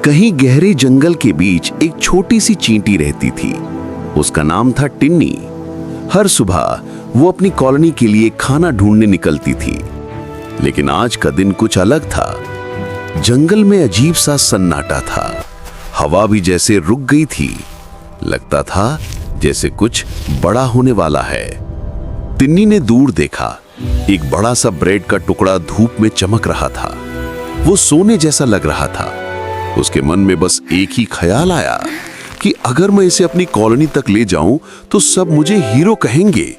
कहीं गहरे जंगल के बीच एक छोटी सी चींटी रहती थी। उसका नाम था टिन्नी। हर सुबह वो अपनी कॉलोनी के लिए खाना ढूंढने निकलती थी। लेकिन आज का दिन कुछ अलग था। जंगल में अजीब सा सन्नाटा था। हवा भी जैसे रुक गई थी। लगता था जैसे कुछ बड़ा होने वाला है। टिन्नी ने दूर देखा। एक बड़ा सा ब्रेड का टुकड़ा धूप में चमक रहा था। वो सोने जैसा लग रहा था। उसके मन में बस एक ही ख्याल आया कि अगर मैं इसे अपनी कॉलोनी तक ले जाऊं तो सब मुझे हीरो कहेंगे।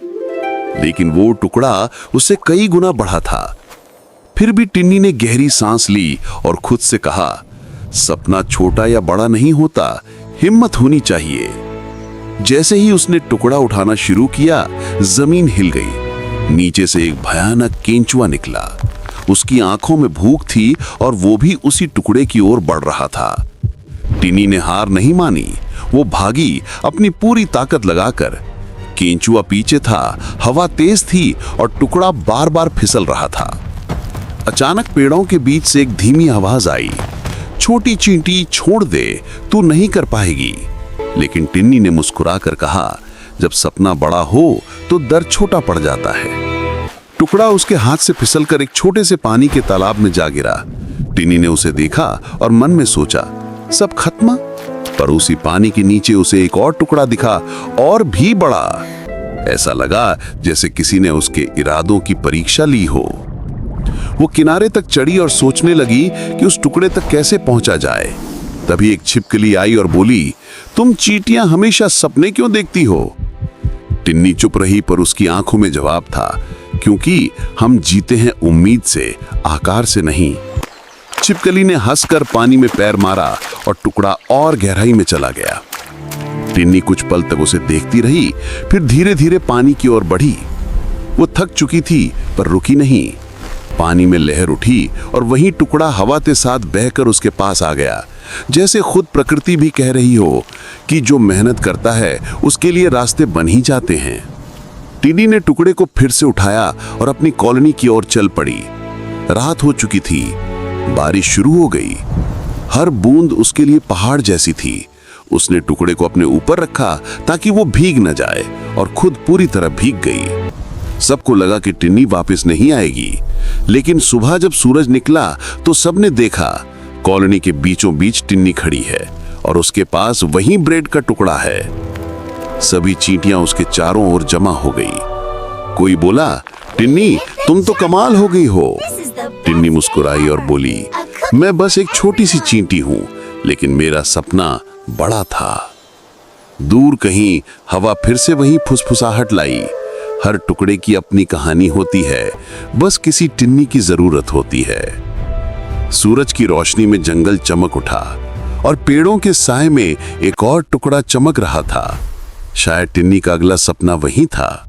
लेकिन वो टुकड़ा उससे कई गुना बड़ा था। फिर भी टिन्नी ने गहरी सांस ली और खुद से कहा, सपना छोटा या बड़ा नहीं होता, हिम्मत होनी चाहिए। जैसे ही उसने टुकड़ा उठाना शुरू किया, जमीन हिल गई। नीचे से एक भयानक केंचुआ निकला। उसकी आंखों में भूख थी और वो भी उसी टुकड़े की ओर बढ़ रहा था। टिन्नी ने हार नहीं मानी। वो भागी अपनी पूरी ताकत लगाकर। केंचुआ पीछे था, हवा तेज थी और टुकड़ा बार बार फिसल रहा था। अचानक पेड़ों के बीच से एक धीमी आवाज आई, छोटी चींटी छोड़ दे, तू नहीं कर पाएगी। लेकिन टिन्नी ने मुस्कुराकर कहा, जब सपना बड़ा हो तो दर्द छोटा पड़ जाता है। टुकड़ा उसके हाथ से फिसलकर एक छोटे से पानी के तालाब में जा गिरा। टिन्नी ने उसे देखा और मन में सोचा, सब खत्म। पर उसी पानी के नीचे उसे एक और टुकड़ा दिखा, और भी बड़ा। ऐसा लगा जैसे किसी ने उसके इरादों की परीक्षा ली हो। वो किनारे तक चढ़ी और सोचने लगी कि उस टुकड़े तक कैसे पहुंचा जाए। तभी एक छिपकली आई और बोली, तुम चींटियां हमेशा सपने क्यों देखती हो? टिन्नी चुप रही, पर उसकी आंखों में जवाब था, क्योंकि हम जीते हैं उम्मीद से, आकार से नहीं। छिपकली ने हंसकर पानी में पैर मारा और टुकड़ा और गहराई में चला गया। टिन्नी कुछ पल तक उसे देखती रही, फिर धीरे धीरे पानी की ओर बढ़ी। वो थक चुकी थी पर रुकी नहीं। पानी में लहर उठी और वहीं टुकड़ा हवा के साथ बहकर उसके पास आ गया। जैसे खुद प्रकृति भी कह रही हो कि जो मेहनत करता है उसके लिए रास्ते बन ही जाते हैं। टिन्नी ने टुकड़े को फिर से उठाया और अपनी कॉलोनी की ओर चल पड़ी। रात हो चुकी थी, बारिश शुरू हो गई। हर बूंद उसके लिए पहाड़ जैसी थी। उसने टुकड़े को अपने ऊपर रखा ताकि वो भीग न जाए, और खुद पूरी तरह भीग गई। सबको लगा कि टिन्नी वापस नहीं आएगी। लेकिन सुबह जब सूरज निकला तो सबने देखा, कॉलोनी के बीचों बीच टिन्नी खड़ी है और उसके पास वही ब्रेड का टुकड़ा है। सभी चींटियां उसके चारों ओर जमा हो गई। कोई बोला, टिन्नी तुम तो कमाल हो गई हो। टिन्नी मुस्कुराई और बोली, मैं बस एक छोटी सी चींटी हूं, लेकिन मेरा सपना बड़ा था। दूर कहीं हवा फिर से वही फुसफुसाहट लाई। हर टुकड़े की अपनी कहानी होती है, बस किसी टिन्नी की जरूरत होती है। सूरज की रोशनी में जंगल चमक उठा और पेड़ों के साए में एक और टुकड़ा चमक रहा था। शायद टिन्नी का अगला सपना वही था।